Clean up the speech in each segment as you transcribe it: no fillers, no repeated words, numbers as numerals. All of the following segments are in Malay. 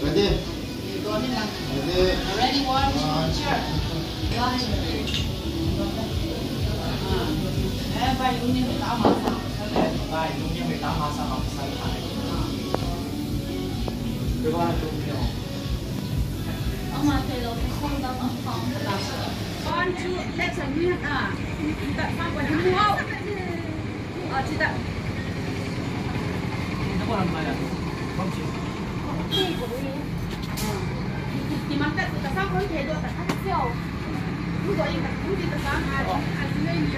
Ready? Ready, one, cheer. Bài đúng như phải tạo hóa sao? Bài đúng như phải tạo hóa sao học sai phải. Cái bài đúng như ông mà thầy đâu không đâu ông không làm sao? Con chú đẹp sáng như à? Tại sao còn không mua? Chị tại. Nó có làm bài à? Không chịu. Thì mà tại sao không thể được tại sao siêu?如果应该估计的啥还是那样。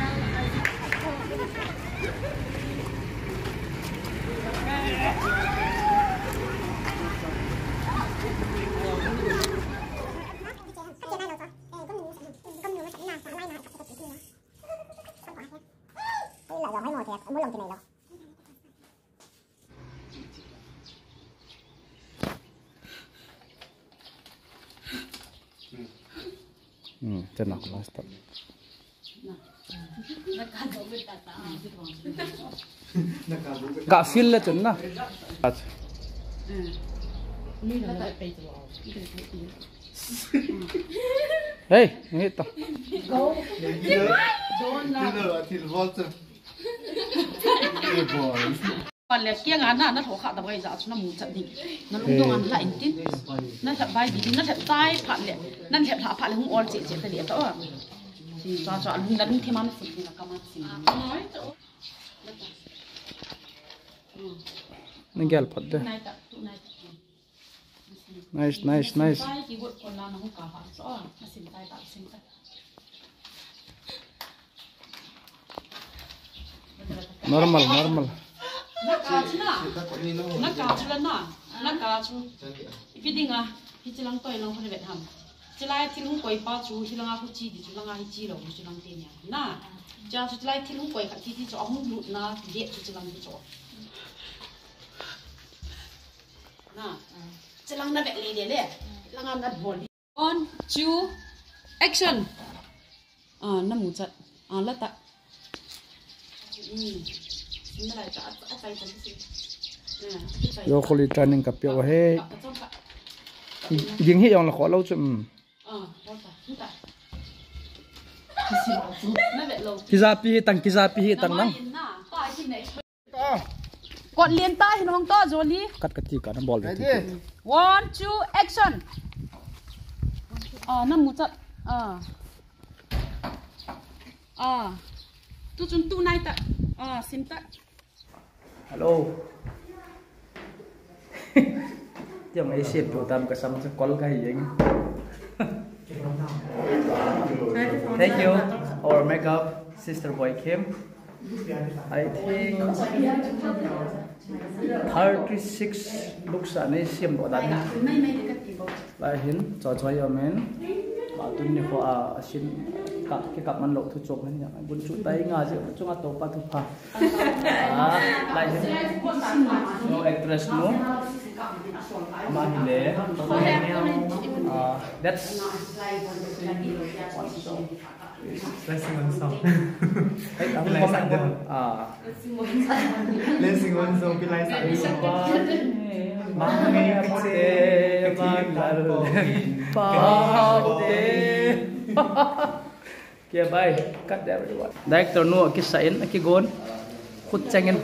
Chân nào cũng stop. Gak feel lah chân na. Hey, ini tak. Còn là kia ngán nó thổ khát tập cái giả nó mù chặt đi nó lung tung ăn lại tin nó thật bài đi nó thật tai phạt lệ nó thật thả phạt là không ổn chị tại địa đó thì cho lung đã lung thêm ăn phụ là cảm ơn chị Ini gel pat deh. Nice, nice, nice. Normal, normal. Nakka chu na nakka chu ipiding a hichilang toy lang phone vet ham chilai thilung koi pa chu hilanga khu chi di chu langa hi chi lo chu lang te nya na cha chu chilai thilung koi kha thi chu ahung lut na de chu chilang chu na chilang na vet le de le langa na body 1 2 action na mu chat la ta Yo kholi training kapyo he. Ding hi yong la kho lo chum. Kizapi hi tang nang. Còn liên tai thì nó không to rồi đi. Cắt cái gì cả nó ball vậy. 1 2 action. Nó mu chat. Tu chun tu nai ta. Xin ta. Hello. Giờ mấy ship tụi tam cái xăm call cái gì Thank you. Our makeup sister boy Kim. I think 36 looks anh xem bộ đánh. Lại hin cho yo men. Bảo tuân như họ xin cái cặp man lộ thu chụp hay nhỉ? Buồn chút tay ngà chứ chúng ta tổ pa thu pa. Lại hin no actress no. Mà hile. That's Let's sing one song. Let's sing one song. Pilai satu. Mangai kece mangal pate. Kia bye. Cut there everyone. Director no kisain akigon. Khut changin.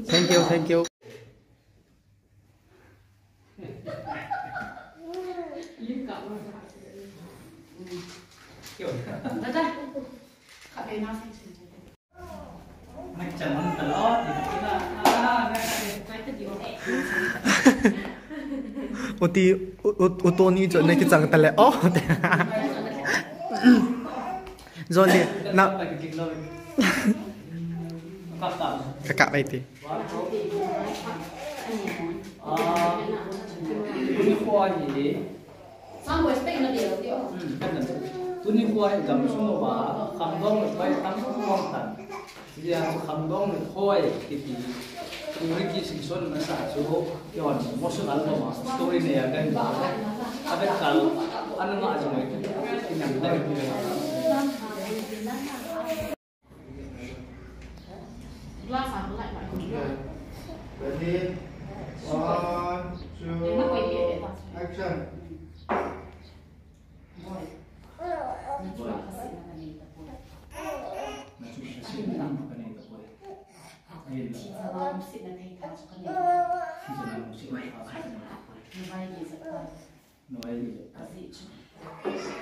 Thank you, thank you. ô tô như chỗ này cái chẳng tale ó rồi đi nào kakak baik ti Tuni kuai gam sumo ba khangdong le pai tam khong tan dia khangdong le khoi kiti uri ki singson na sa chu yon emotional lo ma story ne ya kan ba abe kal an ma ajmo ki nan da Ready? 1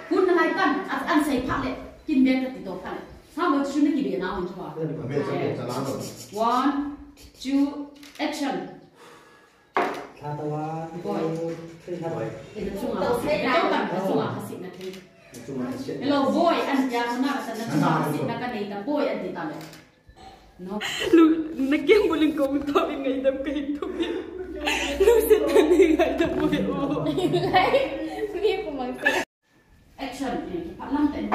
คุณอะไรกันอันใส่ผักเลยกินเบียร์กับติดตัวผักเลยถ้าเราจะช่วยนักกินเบียร์น้ำมันชัวร์ 1 2 action คาตาวาบ่อยขึ้นครับบ่อย itu cuma kan cuma hasil nanti hello boy an yang mana sana cuma hasil nak kan itu boy an di tanah no lu nak yang boleh kau tahu ingat hidup ke hidup lu setan ingat hidup boy oh ni pemang action ni pak lam ten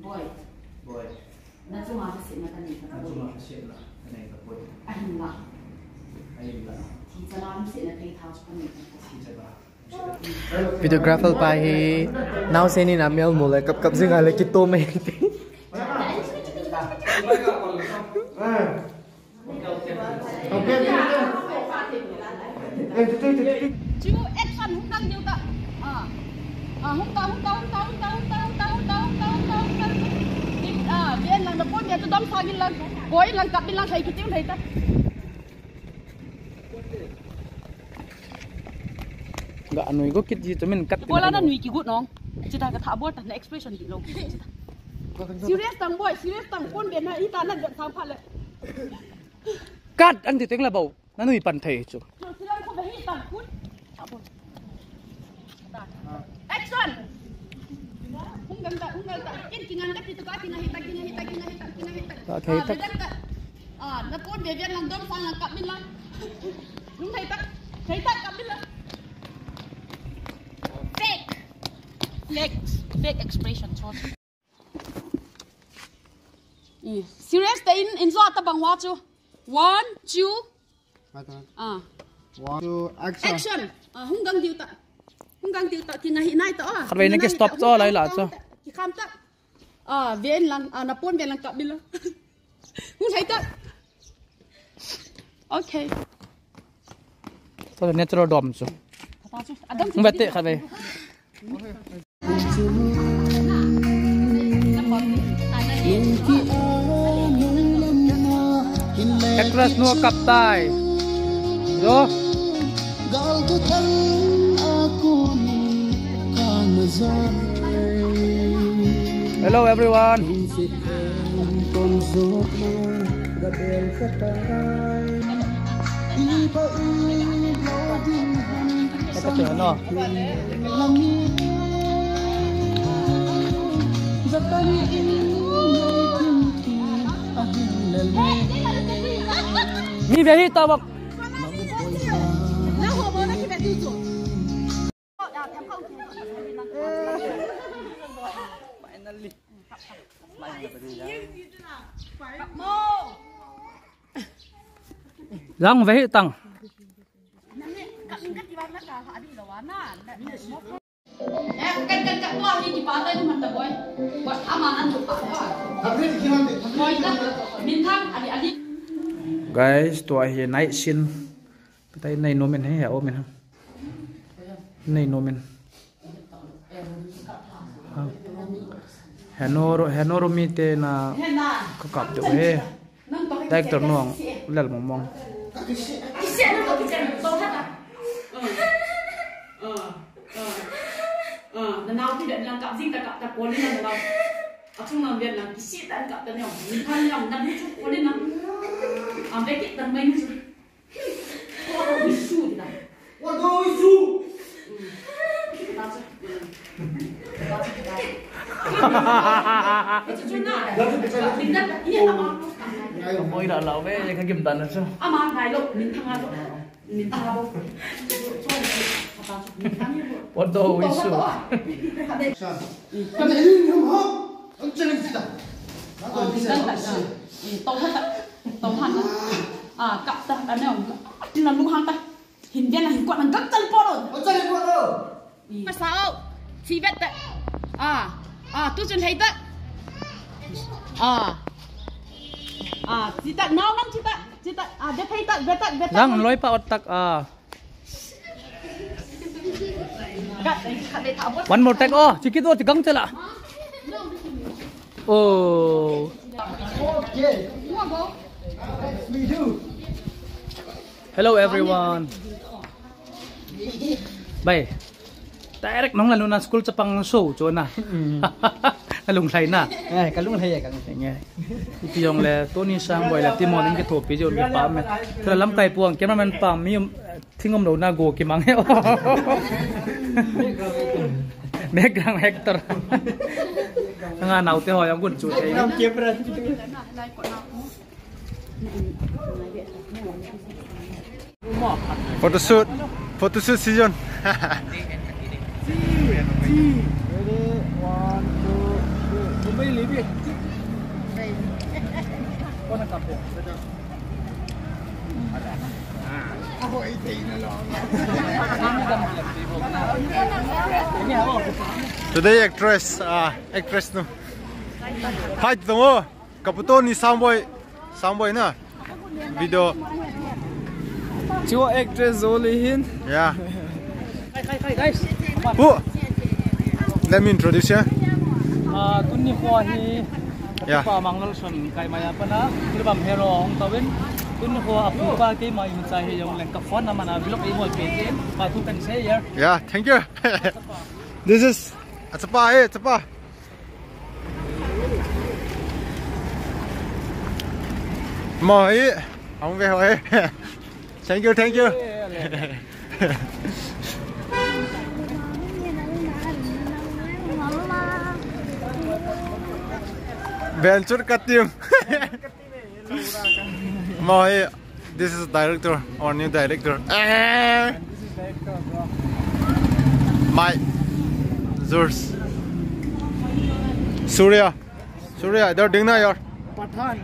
boy nak cuma hasil nak kan itu boy ahin lah Videographer pa hi now seni na mel mulai kap singa le kito me Chú action hung tăng nhiều ta hung tăng viên lần đầu tiên tôi đóng phá cái lần cuối lần cặp bên lần thầy cái tiếng thầy ta Gak anu iko kit itu men kat. Bola na nui ki gut nong. Cita ka tha bol ta na expression di long. Serious tang boy, serious tang pon ben na ita na gat sang phat le. Kat an ti teng la bau. Nanui pan thei chu. Sila ko behi tang kun. Action. Hunggang ta. Kingan kat itu ka kinga hita. Tak thei tak. Na pon be ben lang dong sang lang kap bin lang. Lung thei tak. Thei tak kap bin lang. Fake expression short. Serious ta in zo ta bang wa chu. 1 2 1 2 action. Hunggang diu ta kinga hi nai ta. Khat ve na ke stop cho lai la cho. Ki kham ta. Ven lang na pon ven lang ka bil. Hung thai ta. Okay. So natural dom chu. Adam Mbate khat ve. Actress no kaptai. Yo. Hello everyone. Apa tu no? Mi behi tawak. Finally. Rang vehi tang. Kan tua ni di pantai tu mantap boy. Buat amanan tu pak. Boy kan bintang adik-adik. Guys, tua hi night scene. Kita nai nomen he o men. Nai nomen. Hanoro mi te na kakap tu he. Director nuang lel mong. Nào thì định làm cặp riêng cặp cuốn lên là nào ở trong làm việc là cái shit đã cặp tên nhau mình tham lòng đâm hết cuốn lên nào về cái tầng mình có đâu issue thì nào có đâu issue Moi dah lau be yang kagim tan so. Ama ngai lo min thang lo min thang lo What do we shoot? Tàu hành cặp ta anh này là lu hàng ta hình viên là hình quạt là gấp chân po rồi. Mà sao? Chỉ biết ta tôi chuẩn thấy ta chỉ ta nào lắm chỉ ta biết thấy ta biết ta Rang loi pa otak One more take. Oh, cikit tu tegang cela. Oh. Okay. We do. Hello everyone. Bye. Direct nong lalu na school sa pang show cho na. Nalung lai na. Kalung lai kan. Nghe. Iti yong le Tony sang boy le Timon ning ke thopi jo le pa me. Tra lam kai puang cameraman pa mi thingom lo na go ki mang he. Megang hector. Nga nau te ho yang gun chu te. Nam chep ra. Photoshoot season. Ready? 1, 2, 3. Kumay libi. Ko na kapo. Ako itay na lang. Today actress no. Fight mo. Kaputo ni Samboy na. Video. Chiwa actress only hin. Yeah. Hi guys. Who? Let me introduce you. Tunni ko hi. Yeah. Pa manglol son kai maya pa na. Kilbam hero hong tawin. Tunni ko apu pa kay mai mun sai yung lengka phone naman na vlog imo page. Pa tu kan share. Yeah, thank you. This is Tsapa. Moi, ông về hỏi. Thank you. Venture Katim. Moi, this is director, our new director. My Zurs. Surya, they're doing that, Pathan.